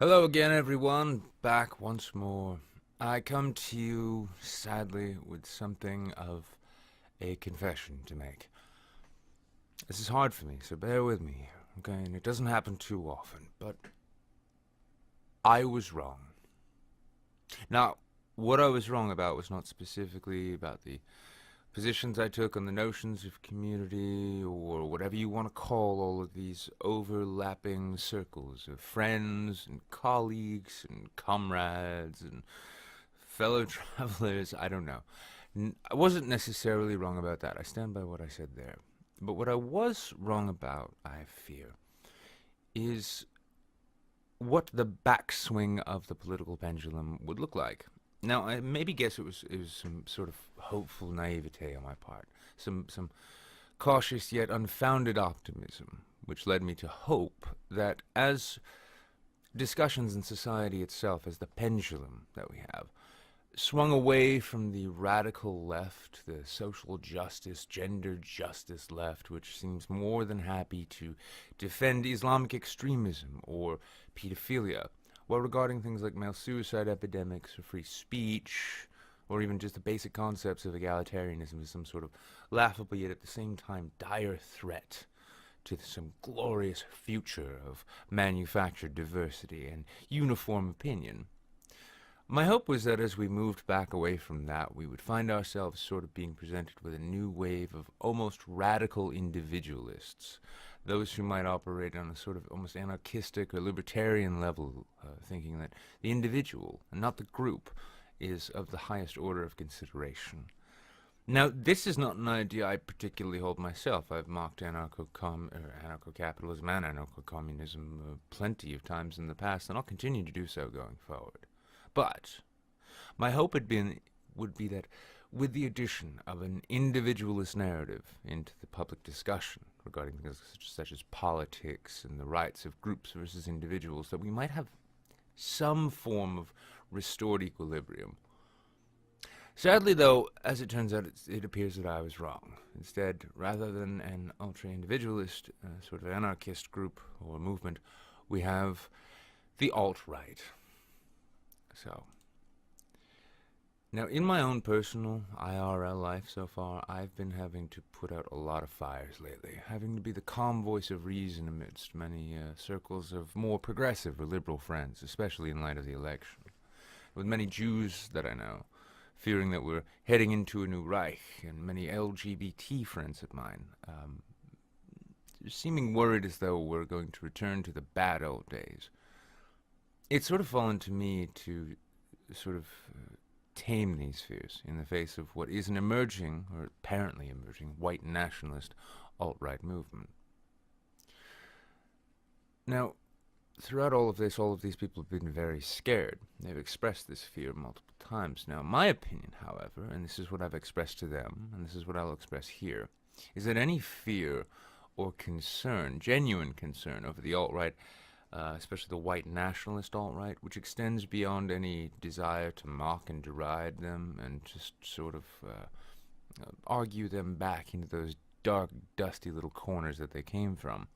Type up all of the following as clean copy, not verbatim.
Hello again, everyone. Back once more. I come to you, sadly, with something of a confession to make. This is hard for me, so bear with me, okay? And it doesn't happen too often, but I was wrong. Now, what I was wrong about was not specifically about the positions I took on the notions of community, or whatever you want to call all of these overlapping circles of friends and colleagues and comrades and fellow travelers. I don't know. I wasn't necessarily wrong about that. I stand by what I said there. But what I was wrong about, I fear, is what the backswing of the political pendulum would look like. Now, I maybe guess it was some sort of hopeful naivete on my part, some cautious yet unfounded optimism, which led me to hope that as discussions in society itself, as the pendulum that we have, swung away from the radical left, the social justice, gender justice left, which seems more than happy to defend Islamic extremism or pedophilia, while regarding things like male suicide epidemics or free speech, or even just the basic concepts of egalitarianism as some sort of laughable yet at the same time dire threat to some glorious future of manufactured diversity and uniform opinion. My hope was that as we moved back away from that, we would find ourselves sort of being presented with a new wave of almost radical individualists, those who might operate on a sort of almost anarchistic or libertarian level, thinking that the individual, and not the group, is of the highest order of consideration. Now, this is not an idea I particularly hold myself. I've mocked anarcho-capitalism and anarcho-communism plenty of times in the past, and I'll continue to do so going forward. But my hope would be that with the addition of an individualist narrative into the public discussion regarding things such as politics and the rights of groups versus individuals, that we might have some form of restored equilibrium. Sadly, though, as it turns out, it appears that I was wrong. Instead, rather than an ultra-individualist, sort of anarchist group or movement, we have the alt-right. So, now in my own personal IRL life so far, I've been having to put out a lot of fires lately, having to be the calm voice of reason amidst many circles of more progressive or liberal friends, especially in light of the election. With many Jews that I know, fearing that we're heading into a new Reich, and many LGBT friends of mine, seeming worried as though we're going to return to the bad old days. It's sort of fallen to me to sort of tame these fears in the face of what is an emerging, or apparently emerging, white nationalist alt-right movement. Now, throughout all of this, all of these people have been very scared. They've expressed this fear multiple times. Now, my opinion, however, and this is what I've expressed to them, and this is what I'll express here, is that any fear or concern, genuine concern over the alt-right, especially the white nationalist alt-right, which extends beyond any desire to mock and deride them and just sort of argue them back into those dark, dusty little corners that they came from.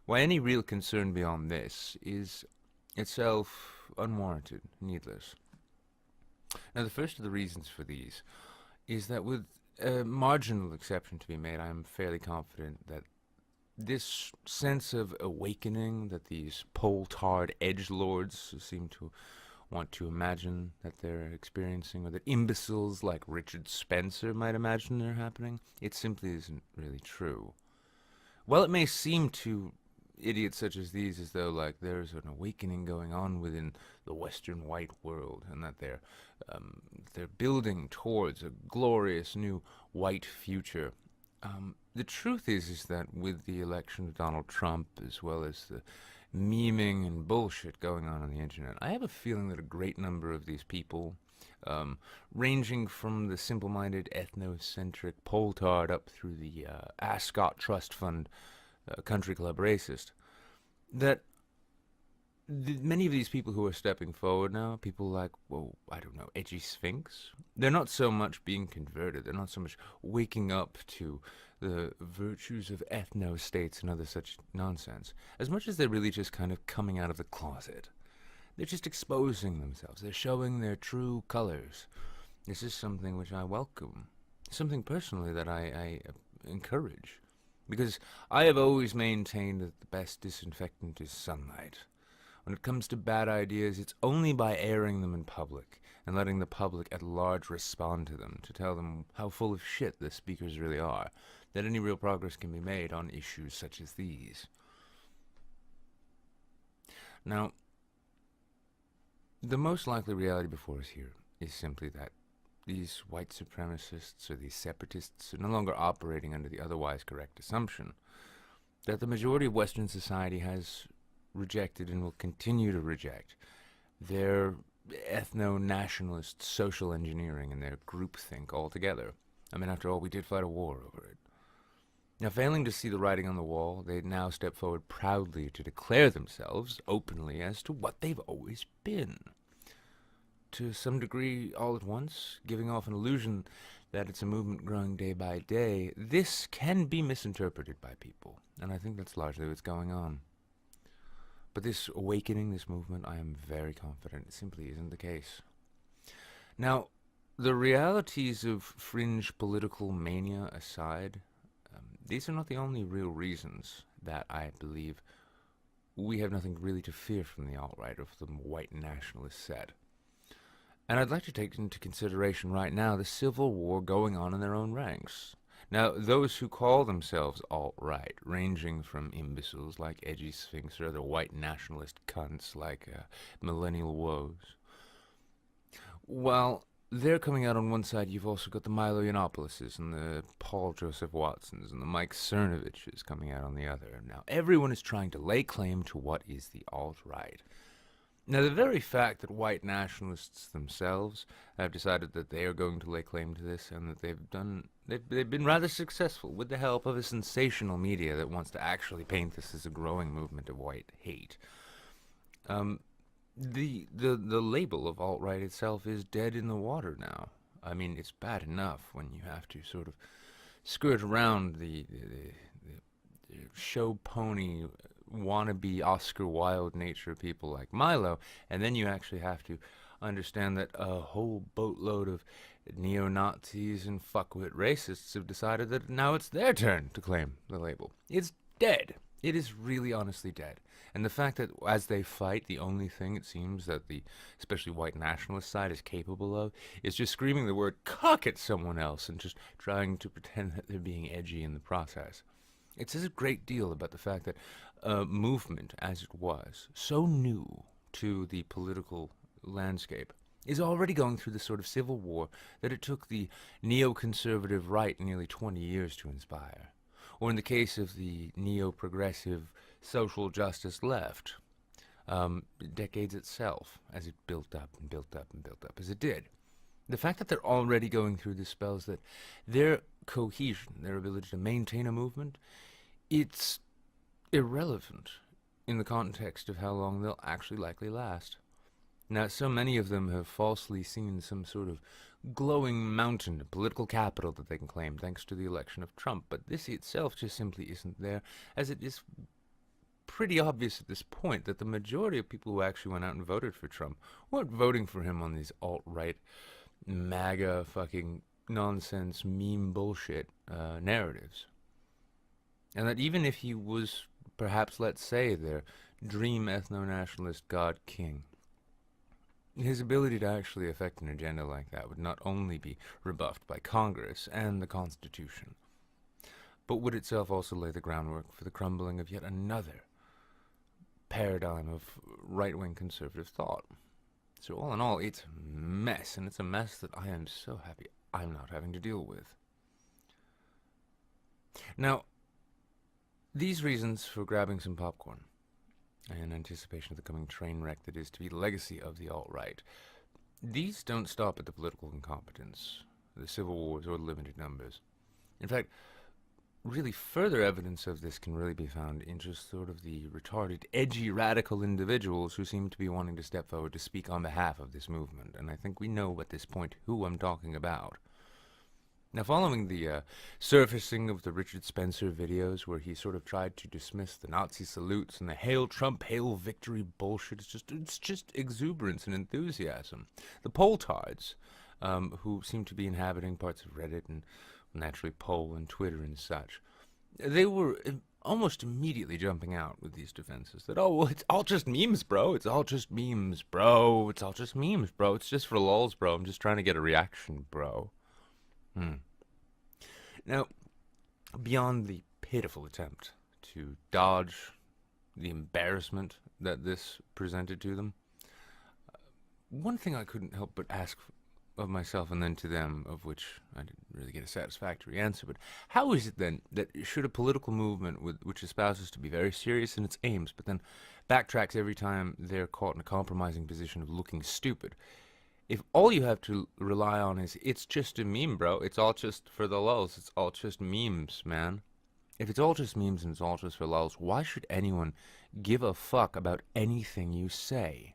Why, any real concern beyond this is itself unwarranted, needless. Now, the first of the reasons for these is that with a marginal exception to be made, I'm fairly confident that this sense of awakening that these pole-tarred edgelords seem to want to imagine that they're experiencing, or that imbeciles like Richard Spencer might imagine they're happening, it simply isn't really true. While it may seem to idiots such as these as though like there's an awakening going on within the Western white world, and that they're building towards a glorious new white future, the truth is that with the election of Donald Trump, as well as the memeing and bullshit going on the internet, I have a feeling that a great number of these people, ranging from the simple-minded, ethnocentric Poltard up through the Ascot Trust Fund country club racist, that many of these people who are stepping forward now, people like, well, I don't know, Edgy Sphinx, they're not so much being converted, they're not so much waking up to the virtues of ethno-states and other such nonsense, as much as they're really just kind of coming out of the closet. They're just exposing themselves. They're showing their true colors. This is something which I welcome. Something personally that I encourage. Because I have always maintained that the best disinfectant is sunlight. When it comes to bad ideas, it's only by airing them in public and letting the public at large respond to them, to tell them how full of shit the speakers really are, that any real progress can be made on issues such as these. Now, the most likely reality before us here is simply that these white supremacists or these separatists are no longer operating under the otherwise correct assumption that the majority of Western society has rejected and will continue to reject their ethno-nationalist social engineering and their groupthink altogether. I mean, after all, we did fight a war over it. Now, failing to see the writing on the wall, they now step forward proudly to declare themselves openly as to what they've always been. To some degree, all at once, giving off an illusion that it's a movement growing day by day, this can be misinterpreted by people, and I think that's largely what's going on. But this awakening, this movement, I am very confident it simply isn't the case. Now, the realities of fringe political mania aside, these are not the only real reasons that I believe we have nothing really to fear from the alt-right or from the white nationalist set. And I'd like to take into consideration right now the civil war going on in their own ranks. Now, those who call themselves alt-right, ranging from imbeciles like Edgy Sphinx or other white nationalist cunts like Millennial Woes, while they're coming out on one side, you've also got the Milo Yiannopoulos and the Paul Joseph Watsons and the Mike Cernoviches coming out on the other. Now, everyone is trying to lay claim to what is the alt-right. Now, the very fact that white nationalists themselves have decided that they are going to lay claim to this and that they've been rather successful with the help of a sensational media that wants to actually paint this as a growing movement of white hate. The label of alt-right itself is dead in the water now. I mean, it's bad enough when you have to sort of skirt around the show pony wannabe Oscar Wilde nature of people like Milo, and then you actually have to understand that a whole boatload of neo-Nazis and fuckwit racists have decided that now it's their turn to claim the label. It's dead. It is really honestly dead. And the fact that as they fight, the only thing it seems that the especially white nationalist side is capable of is just screaming the word "cock" at someone else and just trying to pretend that they're being edgy in the process. It says a great deal about the fact that a movement, as it was, so new to the political landscape, is already going through the sort of civil war that it took the neoconservative right nearly 20 years to inspire. Or in the case of the neo-progressive social justice left, decades itself, as it built up and built up and built up, as it did. The fact that they're already going through this spells that their cohesion, their ability to maintain a movement, it's irrelevant in the context of how long they'll actually likely last. Now, so many of them have falsely seen some sort of glowing mountain of political capital that they can claim thanks to the election of Trump, but this itself just simply isn't there, as it is pretty obvious at this point that the majority of people who actually went out and voted for Trump weren't voting for him on these alt-right, MAGA fucking nonsense, meme bullshit narratives. And that even if he was perhaps, let's say, their dream ethno-nationalist god king, his ability to actually affect an agenda like that would not only be rebuffed by Congress and the Constitution, but would itself also lay the groundwork for the crumbling of yet another paradigm of right-wing conservative thought. So all in all, it's a mess, and it's a mess that I am so happy I'm not having to deal with. Now, these reasons for grabbing some popcorn in anticipation of the coming train wreck that is to be the legacy of the alt-right, these don't stop at the political incompetence, the civil wars, or limited numbers. In fact, really further evidence of this can really be found in just sort of the retarded, edgy, radical individuals who seem to be wanting to step forward to speak on behalf of this movement, and I think we know at this point who I'm talking about. Now, following the surfacing of the Richard Spencer videos where he sort of tried to dismiss the Nazi salutes and the "Hail Trump, Hail Victory" bullshit, it's just exuberance and enthusiasm. The Poltards, who seem to be inhabiting parts of Reddit and naturally Poll and Twitter and such, they were almost immediately jumping out with these defenses that, oh, well, it's all just memes, bro. It's all just memes, bro. It's all just memes, bro. It's just for lulz, bro. I'm just trying to get a reaction, bro. Now, beyond the pitiful attempt to dodge the embarrassment that this presented to them, one thing I couldn't help but ask of myself and then to them, of which I didn't really get a satisfactory answer, but how is it then that should a political movement which espouses to be very serious in its aims, but then backtracks every time they're caught in a compromising position of looking stupid, if all you have to rely on is, it's just a meme, bro, it's all just for the lulz, it's all just memes, man. If it's all just memes and it's all just for lulz, why should anyone give a fuck about anything you say?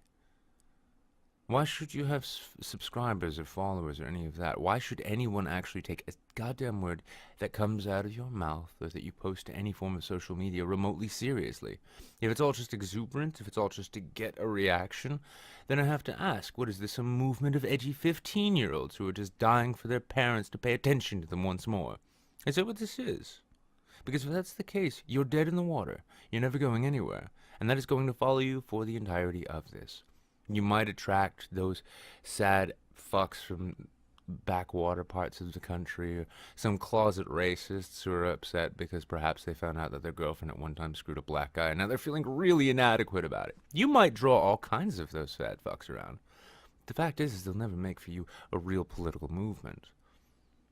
Why should you have subscribers or followers or any of that? Why should anyone actually take a goddamn word that comes out of your mouth or that you post to any form of social media remotely seriously? If it's all just exuberant, if it's all just to get a reaction, then I have to ask, what is this, a movement of edgy 15-year-olds who are just dying for their parents to pay attention to them once more? Is that what this is? Because if that's the case, you're dead in the water. You're never going anywhere. And that is going to follow you for the entirety of this. You might attract those sad fucks from backwater parts of the country, or some closet racists who are upset because perhaps they found out that their girlfriend at one time screwed a black guy, and now they're feeling really inadequate about it. You might draw all kinds of those sad fucks around. The fact is they'll never make for you a real political movement.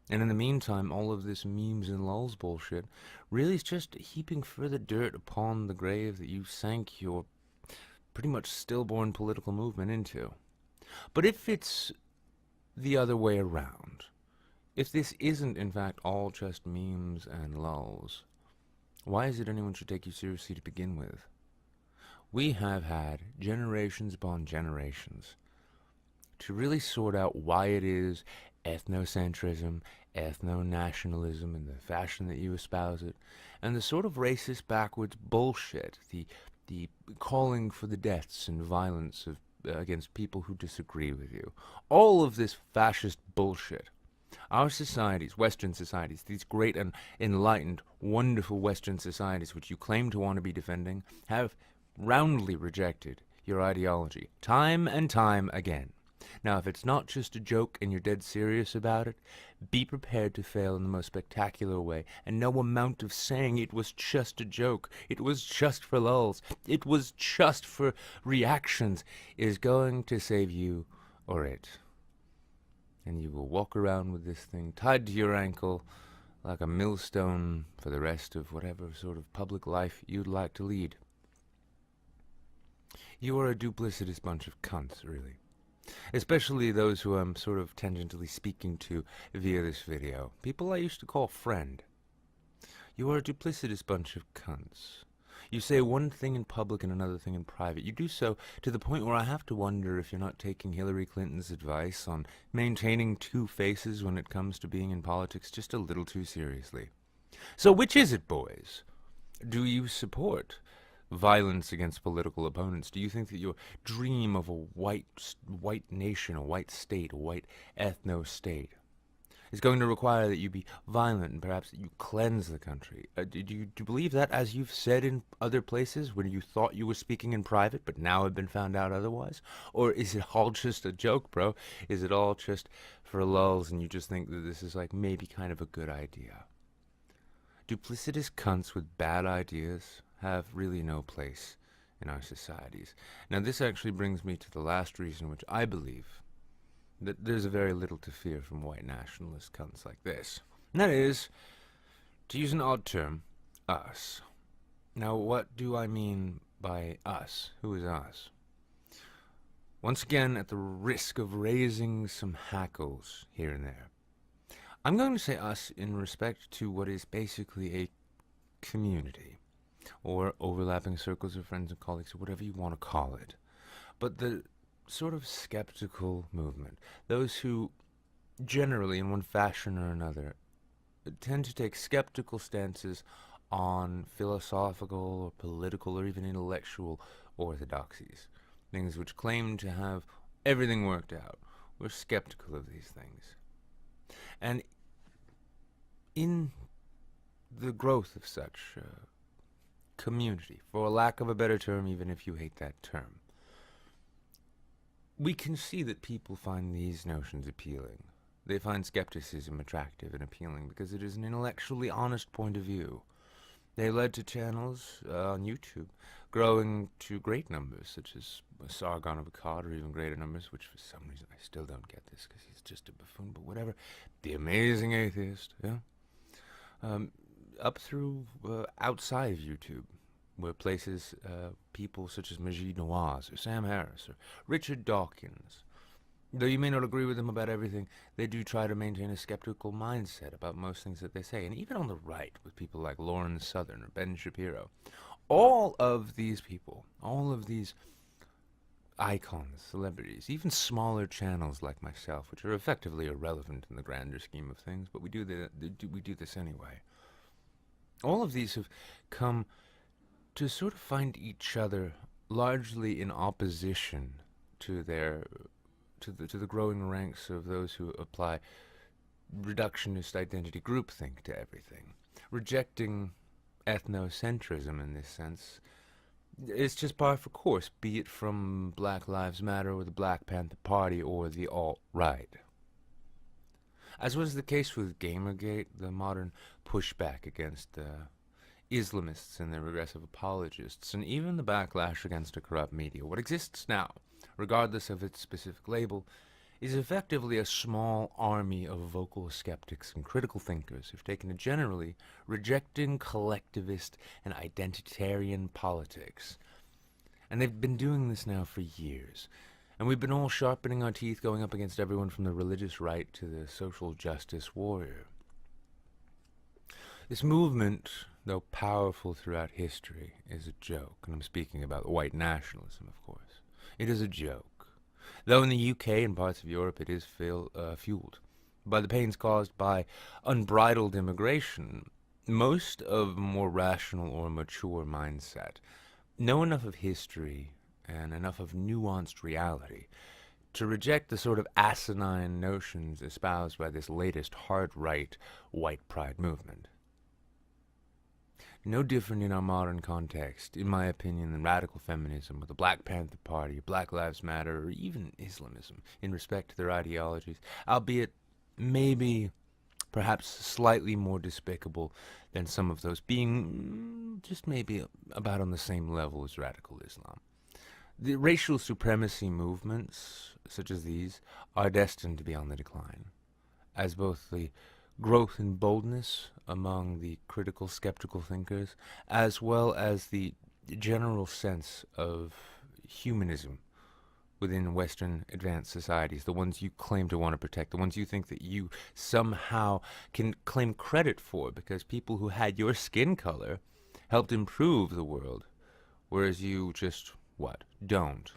And in the meantime, all of this memes and lulz bullshit really is just heaping further dirt upon the grave that you sank your pretty much stillborn political movement into. But if it's the other way around, if this isn't in fact all just memes and lulz, why is it anyone should take you seriously to begin with? We have had generations upon generations to really sort out why it is ethnocentrism, ethno-nationalism in the fashion that you espouse it, and the sort of racist backwards bullshit, the calling for the deaths and violence of against people who disagree with you. All of this fascist bullshit. Our societies, Western societies, these great and enlightened, wonderful Western societies which you claim to want to be defending, have roundly rejected your ideology, time and time again. Now, if it's not just a joke and you're dead serious about it, be prepared to fail in the most spectacular way, and no amount of saying it was just a joke, it was just for lulz, it was just for reactions, is going to save you or it. And you will walk around with this thing tied to your ankle like a millstone for the rest of whatever sort of public life you'd like to lead. You are a duplicitous bunch of cunts, really. Especially those who I'm sort of tangentially speaking to via this video. People I used to call friend. You are a duplicitous bunch of cunts. You say one thing in public and another thing in private. You do so to the point where I have to wonder if you're not taking Hillary Clinton's advice on maintaining two faces when it comes to being in politics just a little too seriously. So which is it, boys? Do you support violence against political opponents? Do you think that your dream of a white nation, a white state, a white ethno-state is going to require that you be violent and perhaps that you cleanse the country? Do you believe that, as you've said in other places when you thought you were speaking in private but now have been found out otherwise? Or is it all just a joke, bro? Is it all just for lulz and you just think that this is like maybe kind of a good idea? Duplicitous cunts with bad ideas have really no place in our societies. Now, this actually brings me to the last reason which I believe that there's very little to fear from white nationalist cunts like this. And that is, to use an odd term, us. Now, what do I mean by us? Who is us? Once again, at the risk of raising some hackles here and there, I'm going to say us in respect to what is basically a community, or overlapping circles of friends and colleagues, or whatever you want to call it. But the sort of skeptical movement, those who generally, in one fashion or another, tend to take skeptical stances on philosophical or political or even intellectual orthodoxies, things which claim to have everything worked out. We're skeptical of these things. And in the growth of such community, for lack of a better term, even if you hate that term, we can see that people find these notions appealing. They find skepticism attractive and appealing because it is an intellectually honest point of view. They led to channels on YouTube growing to great numbers, such as Sargon of Akkad, or even greater numbers, which for some reason I still don't get this because he's just a buffoon, but whatever. The Amazing Atheist, yeah? Up through outside of YouTube, where places, people such as Majid Nawaz, or Sam Harris, or Richard Dawkins, though you may not agree with them about everything, they do try to maintain a skeptical mindset about most things that they say. And even on the right, with people like Lauren Southern or Ben Shapiro, all of these people, all of these icons, celebrities, even smaller channels like myself, which are effectively irrelevant in the grander scheme of things, but we do this anyway. All of these have come to sort of find each other largely in opposition to their to the growing ranks of those who apply reductionist identity groupthink to everything, rejecting ethnocentrism in this sense. It's just par for course, be it from Black Lives Matter or the Black Panther Party or the alt-right. As was the case with Gamergate, the modern pushback against Islamists and their regressive apologists, and even the backlash against a corrupt media, what exists now, regardless of its specific label, is effectively a small army of vocal skeptics and critical thinkers who've taken a generally rejecting collectivist and identitarian politics. And they've been doing this now for years. And we've been all sharpening our teeth, going up against everyone from the religious right to the social justice warrior. This movement, though powerful throughout history, is a joke. And I'm speaking about white nationalism, of course. It is a joke. Though in the UK and parts of Europe it is fueled by the pains caused by unbridled immigration, most of more rational or mature mindset know enough of history and enough of nuanced reality to reject the sort of asinine notions espoused by this latest hard-right white pride movement. No different in our modern context, in my opinion, than radical feminism or the Black Panther Party, or Black Lives Matter, or even Islamism in respect to their ideologies, albeit maybe perhaps slightly more despicable than some of those, being just maybe about on the same level as radical Islam. The racial supremacy movements, such as these, are destined to be on the decline, as both the growth in boldness among the critical, skeptical thinkers, as well as the general sense of humanism within Western advanced societies, the ones you claim to want to protect, the ones you think that you somehow can claim credit for because people who had your skin color helped improve the world, whereas you just, don't.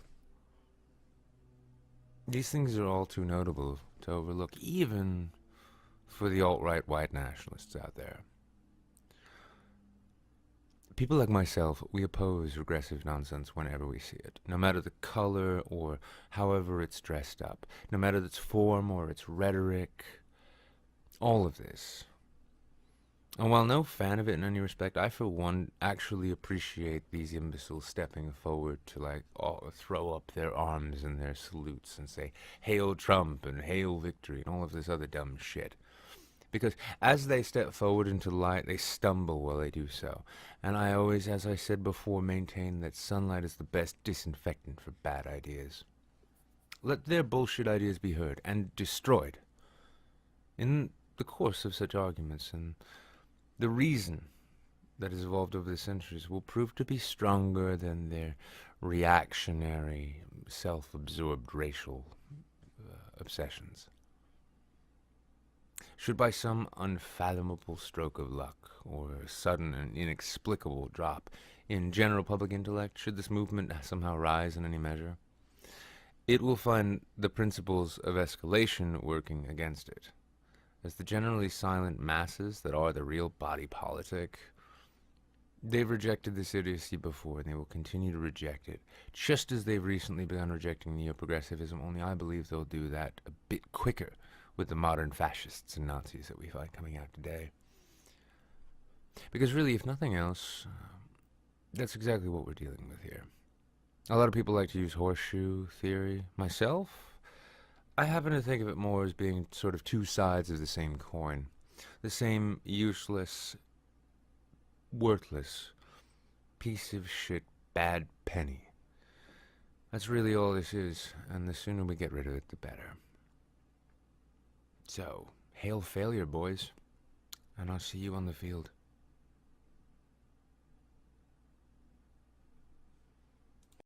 These things are all too notable to overlook, even for the alt-right white nationalists out there. People like myself, we oppose regressive nonsense whenever we see it, no matter the color or however it's dressed up, no matter its form or its rhetoric, all of this. And while no fan of it in any respect, I for one actually appreciate these imbeciles stepping forward to throw up their arms in their salutes and say, "Hail Trump" and "Hail victory" and all of this other dumb shit. Because as they step forward into the light, they stumble while they do so. And I always, as I said before, maintain that sunlight is the best disinfectant for bad ideas. Let their bullshit ideas be heard and destroyed in the course of such arguments, and the reason that has evolved over the centuries will prove to be stronger than their reactionary, self-absorbed racial obsessions. Should by some unfathomable stroke of luck, or sudden and inexplicable drop in general public intellect, should this movement somehow rise in any measure, it will find the principles of escalation working against it. As the generally silent masses that are the real body politic, they've rejected this idiocy before, and they will continue to reject it, just as they've recently begun rejecting neo-progressivism, only I believe they'll do that a bit quicker with the modern fascists and Nazis that we find coming out today. Because really, if nothing else, that's exactly what we're dealing with here. A lot of people like to use horseshoe theory. Myself, I happen to think of it more as being sort of two sides of the same coin. The same useless, worthless, piece of shit, bad penny. That's really all this is, and the sooner we get rid of it, the better. So, hail failure, boys, and I'll see you on the field.